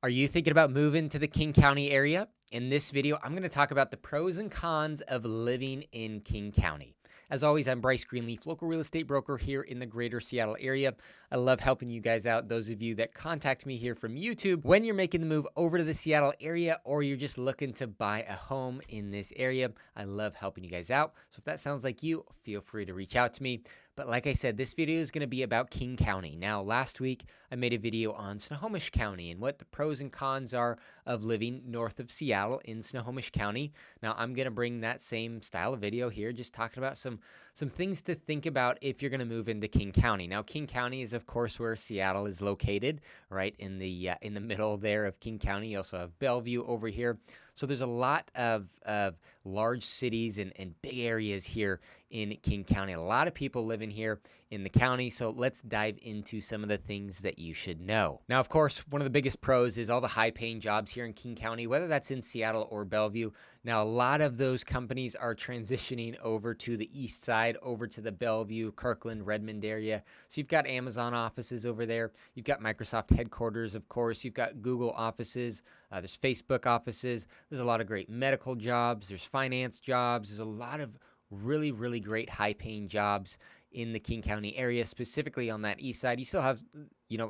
Are you thinking about moving to the King County area? In this video, I'm going to talk about the pros and cons of living in King County. As always, I'm Bryce Greenleaf, local real estate broker here in the greater Seattle area. I love helping you guys out, those of you that contact me here from YouTube when you're making the move over to the Seattle area or you're just looking to buy a home in this area. I love helping you guys out. So if that sounds like you, feel free to reach out to me. But like I said, this video is going to be about King County. Now, last week, I made a video on Snohomish County and what the pros and cons are of living north of Seattle in Snohomish County. Now, I'm going to bring that same style of video here, just talking about some things to think about if you're going to move into King County. Now, King County is, of course, where Seattle is located, right in the middle there of King County. You also have Bellevue over here. So there's a lot of large cities and big areas here in King County. A lot of people living here in the county. So let's dive into some of the things that you should know. Now, of course, one of the biggest pros is all the high paying jobs here in King County, whether that's in Seattle or Bellevue. Now, a lot of those companies are transitioning over to the east side, over to the Bellevue, Kirkland, Redmond area. So you've got Amazon offices over there. You've got Microsoft headquarters, of course. You've got Google offices. There's Facebook offices. There's a lot of great medical jobs. There's finance jobs. There's a lot of really, really great high-paying jobs in the King County area, specifically on that east side. You still have,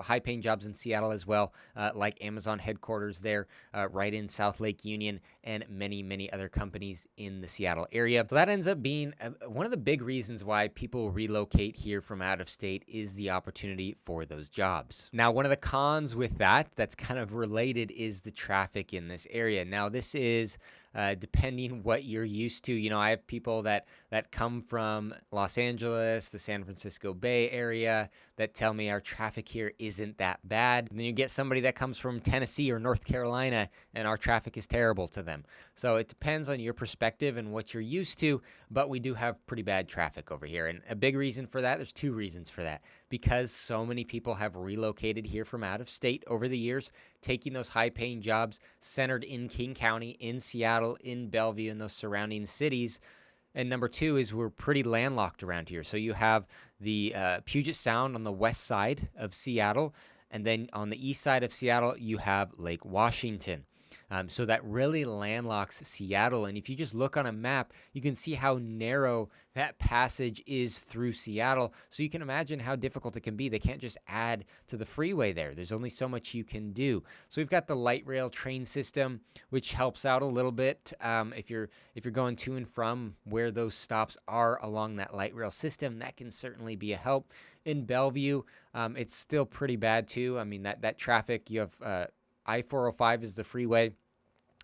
high-paying jobs in Seattle as well, like Amazon headquarters there, right in South Lake Union, and many, many other companies in the Seattle area. So that ends up being one of the big reasons why people relocate here from out of state is the opportunity for those jobs. Now, one of the cons with that's kind of related is the traffic in this area. Now, this is depending what you're used to. I have people that come from Los Angeles, the San Francisco Bay Area, that tell me our traffic here isn't that bad. And then you get somebody that comes from Tennessee or North Carolina, and our traffic is terrible to them. So it depends on your perspective and what you're used to, but we do have pretty bad traffic over here. And a big reason for that, there's two reasons for that. Because so many people have relocated here from out of state over the years, taking those high-paying jobs centered in King County, in Seattle, in Bellevue, and those surrounding cities. And number two is we're pretty landlocked around here. So you have the Puget Sound on the west side of Seattle, and then on the east side of Seattle, you have Lake Washington. So that really landlocks Seattle. And if you just look on a map, you can see how narrow that passage is through Seattle. So you can imagine how difficult it can be. They can't just add to the freeway there. There's only so much you can do. So we've got the light rail train system, which helps out a little bit if you're going to and from where those stops are along that light rail system. That can certainly be a help. In Bellevue, it's still pretty bad too. I mean, that traffic, you have I-405 is the freeway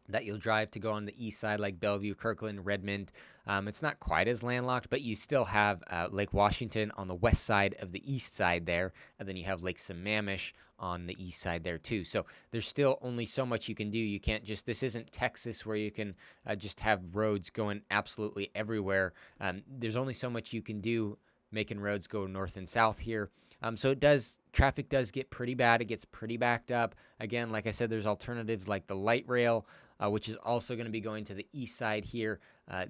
that you'll drive to go on the east side, like Bellevue, Kirkland, Redmond. It's not quite as landlocked, but you still have Lake Washington on the west side of the east side there, and then you have Lake Sammamish on the east side there too. So there's still only so much you can do. You can't just, this isn't Texas where you can just have roads going absolutely everywhere. There's only so much you can do making roads go north and south here. So traffic does get pretty bad. It gets pretty backed up. Again, like I said, there's alternatives like the light rail, which is also going to be going to the east side here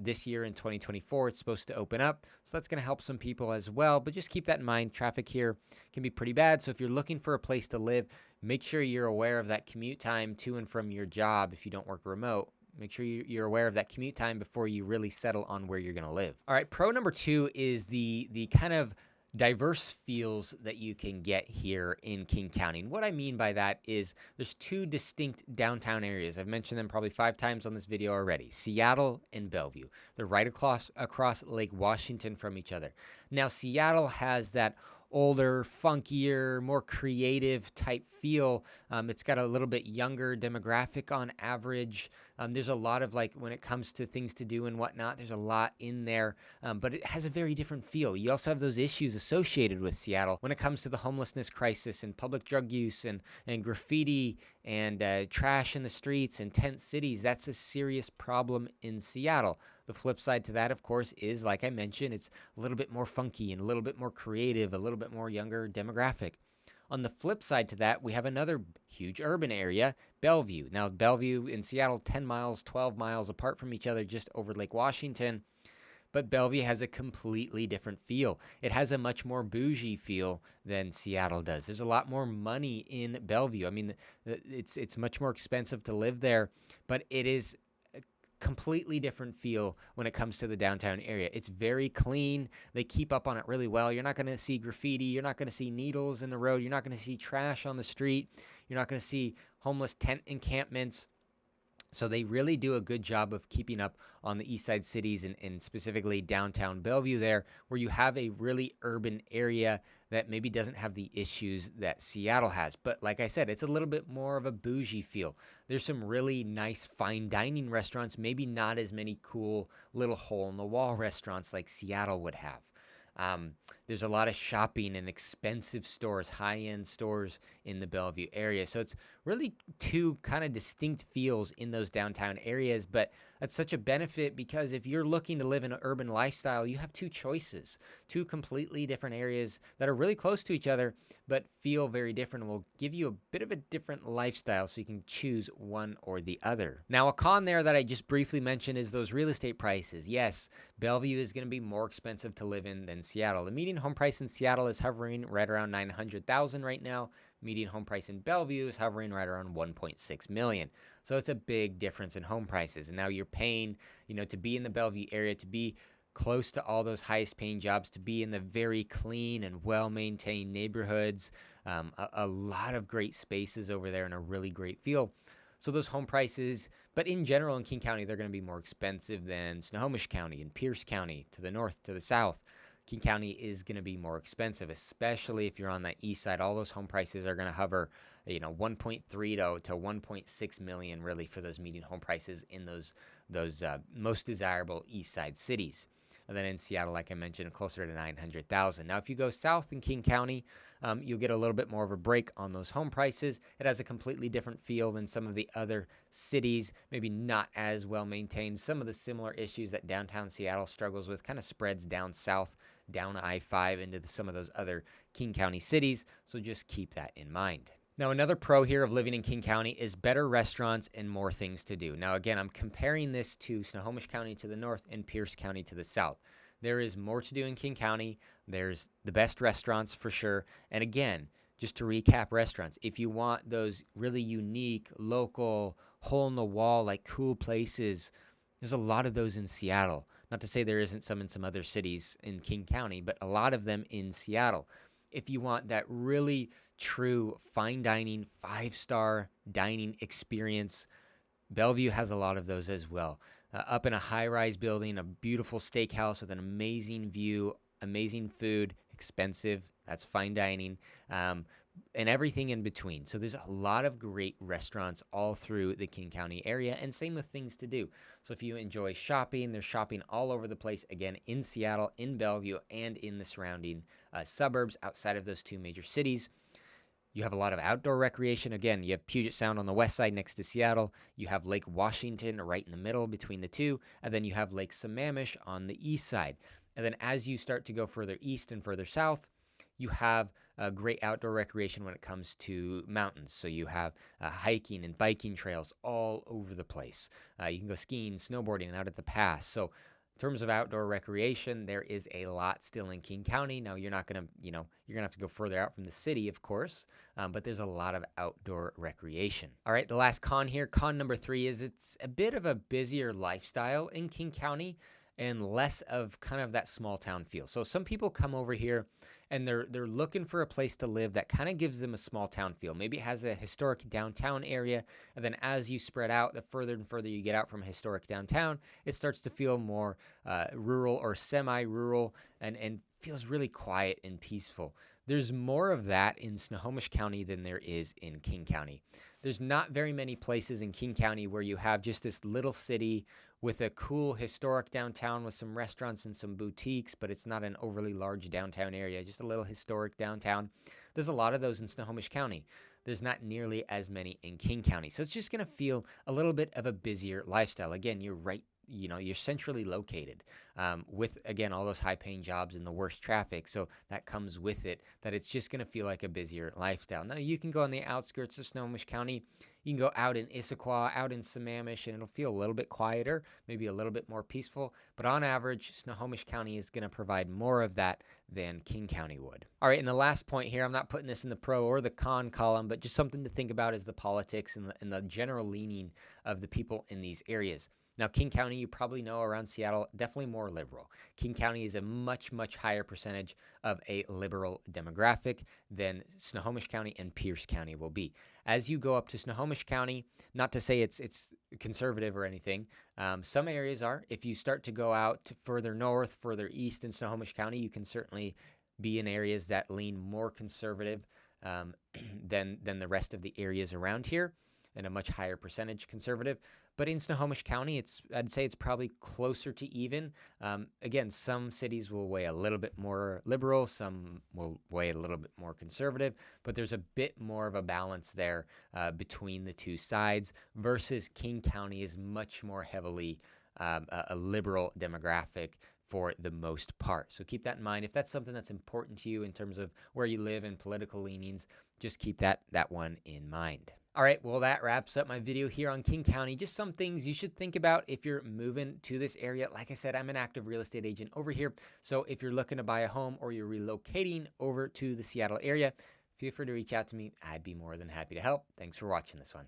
this year in 2024. It's supposed to open up. So that's going to help some people as well. But just keep that in mind. Traffic here can be pretty bad. So if you're looking for a place to live, make sure you're aware of that commute time to and from your job if you don't work remote. Make sure you're aware of that commute time before you really settle on where you're going to live. All right, pro number two is the kind of diverse feels that you can get here in King County. And what I mean by that is there's two distinct downtown areas. I've mentioned them probably 5 times on this video already. Seattle and Bellevue. They're right across Lake Washington from each other. Now, Seattle has that older, funkier, more creative type feel. It's got a little bit younger demographic on average. There's a lot of, like, when it comes to things to do and whatnot, there's a lot in there, but it has a very different feel. You also have those issues associated with Seattle when it comes to the homelessness crisis and public drug use and graffiti and trash in the streets and tent cities. That's a serious problem in Seattle. The flip side to that, of course, is, like I mentioned, it's a little bit more funky and a little bit more creative, a little bit more younger demographic. On the flip side to that, we have another huge urban area, Bellevue. Now, Bellevue and Seattle, 10 miles, 12 miles apart from each other, just over Lake Washington. but Bellevue has a completely different feel. It has a much more bougie feel than Seattle does. There's a lot more money in Bellevue. I mean, it's much more expensive to live there, but it is a completely different feel when it comes to the downtown area. It's very clean. They keep up on it really well. You're not going to see graffiti. You're not going to see needles in the road. You're not going to see trash on the street. You're not going to see homeless tent encampments. So they really do a good job of keeping up on the east side cities and specifically downtown Bellevue there, where you have a really urban area that maybe doesn't have the issues that Seattle has. But like I said, it's a little bit more of a bougie feel. There's some really nice fine dining restaurants, maybe not as many cool little hole-in-the-wall restaurants like Seattle would have. There's a lot of shopping and expensive stores, high-end stores in the Bellevue area. So it's really two kind of distinct feels in those downtown areas, but that's such a benefit because if you're looking to live in an urban lifestyle, you have two choices, two completely different areas that are really close to each other, but feel very different and will give you a bit of a different lifestyle so you can choose one or the other. Now, a con there that I just briefly mentioned is those real estate prices. Yes, Bellevue is going to be more expensive to live in than Seattle. The median home price in Seattle is hovering right around $900,000 right now. Median home price in Bellevue is hovering right around $1.6 million. So it's a big difference in home prices. And now you're paying, to be in the Bellevue area, to be close to all those highest paying jobs, to be in the very clean and well-maintained neighborhoods, a lot of great spaces over there and a really great feel. So those home prices, but in general in King County, they're going to be more expensive than Snohomish County and Pierce County to the north, to the south. King County is going to be more expensive, especially if you're on that east side. All those home prices are going to hover, 1.3 to 1.6 million really for those median home prices in those most desirable east side cities. And then in Seattle, like I mentioned, closer to 900,000. Now, if you go south in King County, you'll get a little bit more of a break on those home prices. It has a completely different feel than some of the other cities, maybe not as well maintained. Some of the similar issues that downtown Seattle struggles with kind of spreads down south, down I-5 into some of those other King County cities. So just keep that in mind. Now, another pro here of living in King County is better restaurants and more things to do. Now, again, I'm comparing this to Snohomish County to the north and Pierce County to the south. There is more to do in King County. There's the best restaurants for sure. And again, just to recap restaurants, if you want those really unique, local, hole-in-the-wall, like cool places, there's a lot of those in Seattle. Not to say there isn't some in some other cities in King County, but a lot of them in Seattle. If you want that really true fine dining, 5-star dining experience, Bellevue has a lot of those as well. Up in a high-rise building, a beautiful steakhouse with an amazing view, amazing food, expensive, that's fine dining, and everything in between. So there's a lot of great restaurants all through the King County area, and same with things to do. So if you enjoy shopping, there's shopping all over the place, again, in Seattle, in Bellevue, and in the surrounding suburbs outside of those two major cities. You have a lot of outdoor recreation. Again, you have Puget Sound on the west side next to Seattle. You have Lake Washington right in the middle between the two. And then you have Lake Sammamish on the east side. And then as you start to go further east and further south, you have great outdoor recreation when it comes to mountains. So you have hiking and biking trails all over the place. You can go skiing, snowboarding, and out at the pass. So in terms of outdoor recreation, there is a lot still in King County. Now, you're not going to, you're going to have to go further out from the city, of course, but there's a lot of outdoor recreation. All right, the last con here, con number 3, is it's a bit of a busier lifestyle in King County and less of kind of that small town feel. So some people come over here and they're looking for a place to live that kind of gives them a small town feel. Maybe it has a historic downtown area, and then as you spread out, the further and further you get out from historic downtown, it starts to feel more rural or semi-rural and feels really quiet and peaceful. There's more of that in Snohomish County than there is in King County. There's not very many places in King County where you have just this little city with a cool historic downtown with some restaurants and some boutiques, but it's not an overly large downtown area, just a little historic downtown. There's a lot of those in Snohomish County. There's not nearly as many in King County. So it's just going to feel a little bit of a busier lifestyle. Again, you're right. You're centrally located with, again, all those high-paying jobs and the worst traffic. So that comes with it, that it's just going to feel like a busier lifestyle. Now, you can go on the outskirts of Snohomish County. You can go out in Issaquah, out in Sammamish, and it'll feel a little bit quieter, maybe a little bit more peaceful. But on average, Snohomish County is going to provide more of that than King County would. All right, and the last point here, I'm not putting this in the pro or the con column, but just something to think about is the politics and the general leaning of the people in these areas. Now, King County, you probably know around Seattle, definitely more liberal. King County is a much, much higher percentage of a liberal demographic than Snohomish County and Pierce County will be. As you go up to Snohomish County, not to say it's conservative or anything, some areas are. If you start to go out further north, further east in Snohomish County, you can certainly be in areas that lean more conservative than the rest of the areas around here, and a much higher percentage conservative. But in Snohomish County, I'd say it's probably closer to even. Again, some cities will weigh a little bit more liberal, some will weigh a little bit more conservative, but there's a bit more of a balance there between the two sides, versus King County is much more heavily a liberal demographic for the most part. So keep that in mind. If that's something that's important to you in terms of where you live and political leanings, just keep that one in mind. All right, well, that wraps up my video here on King County. Just some things you should think about if you're moving to this area. Like I said, I'm an active real estate agent over here. So if you're looking to buy a home or you're relocating over to the Seattle area, feel free to reach out to me. I'd be more than happy to help. Thanks for watching this one.